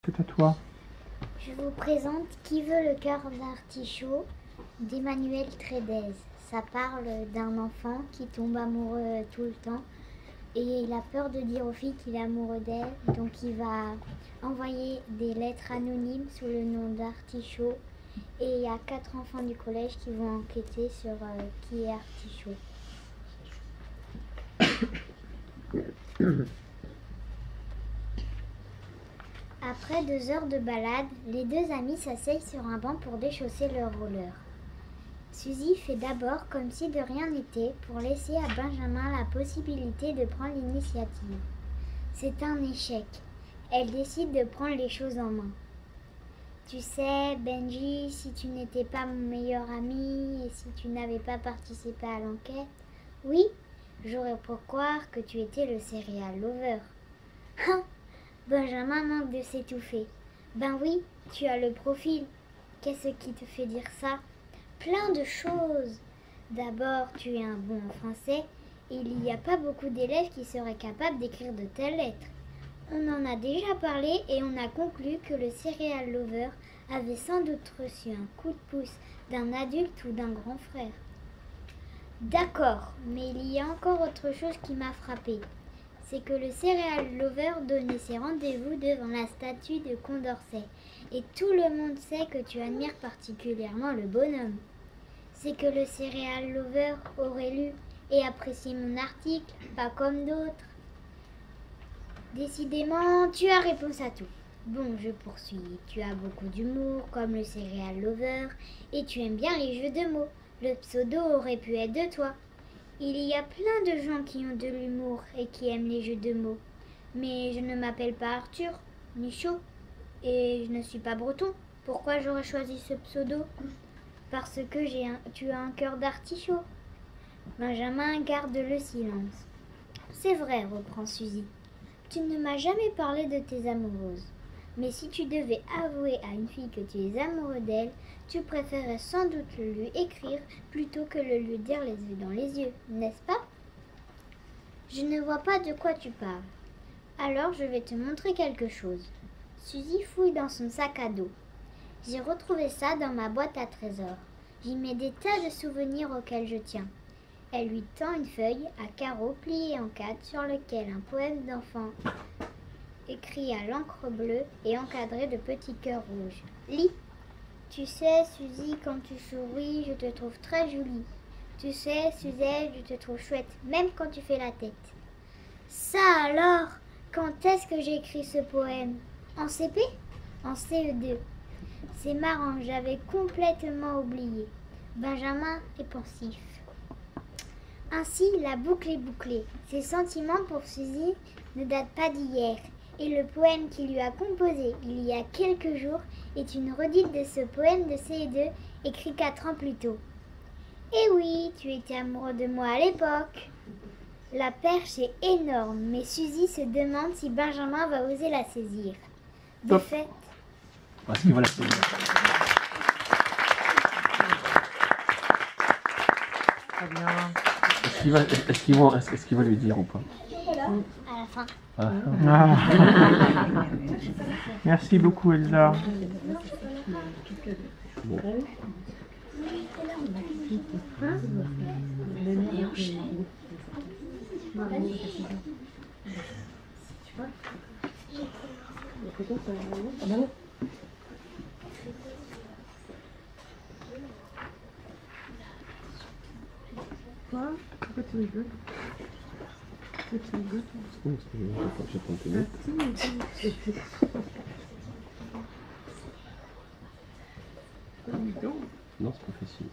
C'est à toi. Je vous présente Qui veut le cœur d'artichaut d'Emmanuel Trédez. Ça parle d'un enfant qui tombe amoureux tout le temps et il a peur de dire aux filles qu'il est amoureux d'elle, donc il va envoyer des lettres anonymes sous le nom d'Artichaut et il y a 4 enfants du collège qui vont enquêter sur qui est Artichaut. Après 2 heures de balade, les 2 amis s'asseyent sur un banc pour déchausser leur roller. Suzy fait d'abord comme si de rien n'était pour laisser à Benjamin la possibilité de prendre l'initiative. C'est un échec. Elle décide de prendre les choses en main. Tu sais, Benji, si tu n'étais pas mon meilleur ami et si tu n'avais pas participé à l'enquête, oui, j'aurais pu croire que tu étais le serial lover. Hein? Benjamin manque de s'étouffer. Ben oui, tu as le profil. Qu'est-ce qui te fait dire ça? Plein de choses. D'abord, tu es un bon en français et il n'y a pas beaucoup d'élèves qui seraient capables d'écrire de telles lettres. On en a déjà parlé et on a conclu que le serial lover avait sans doute reçu un coup de pouce d'un adulte ou d'un grand frère. D'accord, mais il y a encore autre chose qui m'a frappée. C'est que le serial lover donnait ses rendez-vous devant la statue de Condorcet. Et tout le monde sait que tu admires particulièrement le bonhomme. C'est que le serial lover aurait lu et apprécié mon article, pas comme d'autres. Décidément, tu as réponse à tout. Bon, je poursuis. Tu as beaucoup d'humour, comme le serial lover, et tu aimes bien les jeux de mots. Le pseudo aurait pu être de toi. Il y a plein de gens qui ont de l'humour et qui aiment les jeux de mots. Mais je ne m'appelle pas Arthur, ni Chaud, et je ne suis pas breton. Pourquoi j'aurais choisi ce pseudo? Parce que tu as un cœur d'artichaut. Benjamin garde le silence. C'est vrai, reprend Suzy. Tu ne m'as jamais parlé de tes amoureuses. Mais si tu devais avouer à une fille que tu es amoureux d'elle, tu préférerais sans doute le lui écrire plutôt que le lui dire les yeux dans les yeux, n'est-ce pas? Je ne vois pas de quoi tu parles. Alors je vais te montrer quelque chose. Suzy fouille dans son sac à dos. J'ai retrouvé ça dans ma boîte à trésors. J'y mets des tas de souvenirs auxquels je tiens. Elle lui tend une feuille à carreaux pliée en 4 sur lequel un poème d'enfant écrit à l'encre bleue et encadré de petits cœurs rouges. Lis. Tu sais, Suzy, quand tu souris, je te trouve très jolie. Tu sais, Suzette, je te trouve chouette, même quand tu fais la tête. Ça alors, quand est-ce que j'ai écrit ce poème? En CP? En CE2. C'est marrant, j'avais complètement oublié. Benjamin est pensif. Ainsi, la boucle est bouclée. Ses sentiments pour Suzy ne datent pas d'hier. Et le poème qu'il lui a composé il y a quelques jours est une redite de ce poème de CE2 écrit 4 ans plus tôt. Eh oui, tu étais amoureux de moi à l'époque. La perche est énorme, mais Suzy se demande si Benjamin va oser la saisir. De fait... Est-ce qu'il va la saisir? Très bien. Est-ce qu'il va lui dire ou pas? À la fin. Ah. Merci beaucoup, Elsa. Bon. Pourquoi tu rigoles? Non, parce que j'ai pas entendu. Non, c'est pas facile.